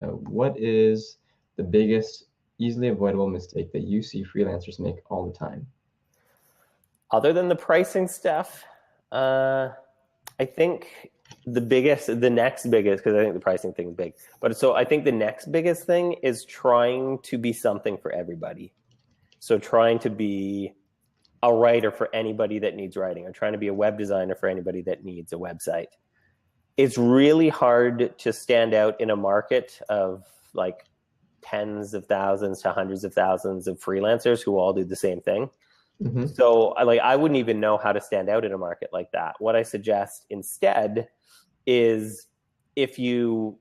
what is the biggest easily avoidable mistake that you see freelancers make all the time? Other than the pricing stuff, I think the next biggest, because I think the pricing thing is big, but so I think the next biggest thing is trying to be something for everybody. So trying to be a writer for anybody that needs writing, or trying to be a web designer for anybody that needs a website. It's really hard to stand out in a market of like tens of thousands to hundreds of thousands of freelancers who all do the same thing. Mm-hmm. So I wouldn't even know how to stand out in a market like that. What I suggest instead is, if you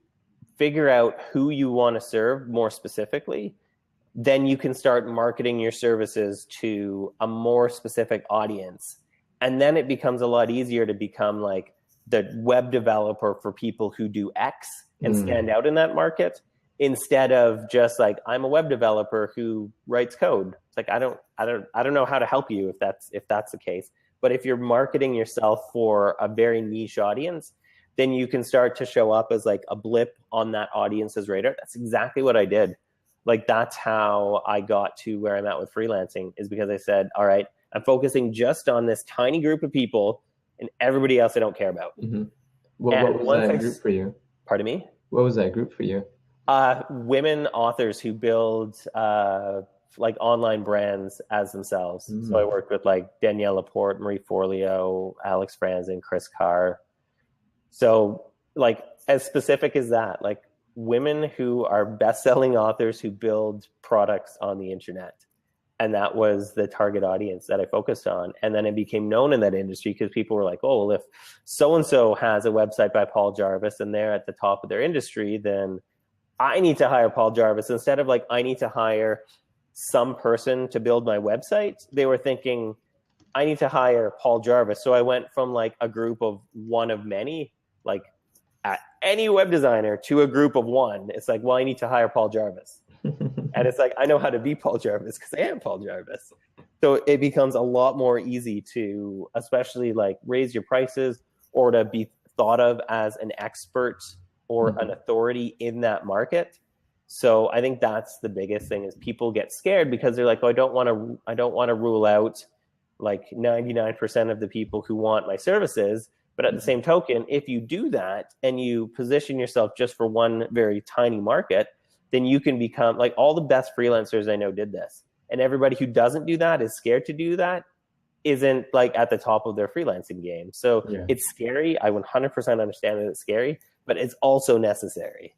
figure out who you want to serve more specifically, then you can start marketing your services to a more specific audience. And then it becomes a lot easier to become like the web developer for people who do X and stand out in that market, instead of just like, I'm a web developer who writes code. It's like, I don't know how to help you if that's the case. But if you're marketing yourself for a very niche audience, then you can start to show up as like a blip on that audience's radar. That's exactly what I did. Like, that's how I got to where I'm at with freelancing, is because I said, all right, I'm focusing just on this tiny group of people, and everybody else I don't care about. Mm-hmm. What was that group for you? Pardon me? What was that group for you? Women authors who build like online brands as themselves. Mm-hmm. So I worked with like Danielle Laporte, Marie Forleo, Alex Franzen, Chris Carr. So like, as specific as that, like women who are best-selling authors who build products on the internet. And that was the target audience that I focused on. And then it became known in that industry because people were like, oh, well, if so-and-so has a website by Paul Jarvis and they're at the top of their industry, then I need to hire Paul Jarvis. Instead of like, I need to hire some person to build my website, they were thinking, I need to hire Paul Jarvis. So I went from like a group of one of many, like at any web designer, to a group of one. It's like, well, I need to hire Paul Jarvis. And it's like, I know how to be Paul Jarvis because I am Paul Jarvis. So it becomes a lot more easy to, especially like, raise your prices or to be thought of as an expert or an authority in that market. So I think that's the biggest thing, is people get scared because they're like, oh, I don't want to rule out like 99% of the people who want my services. But at the same token, if you do that and you position yourself just for one very tiny market, then you can become like, all the best freelancers I know did this. And everybody who doesn't do that, is scared to do that, isn't like at the top of their freelancing game. So It's scary. I 100% understand that it's scary, but it's also necessary.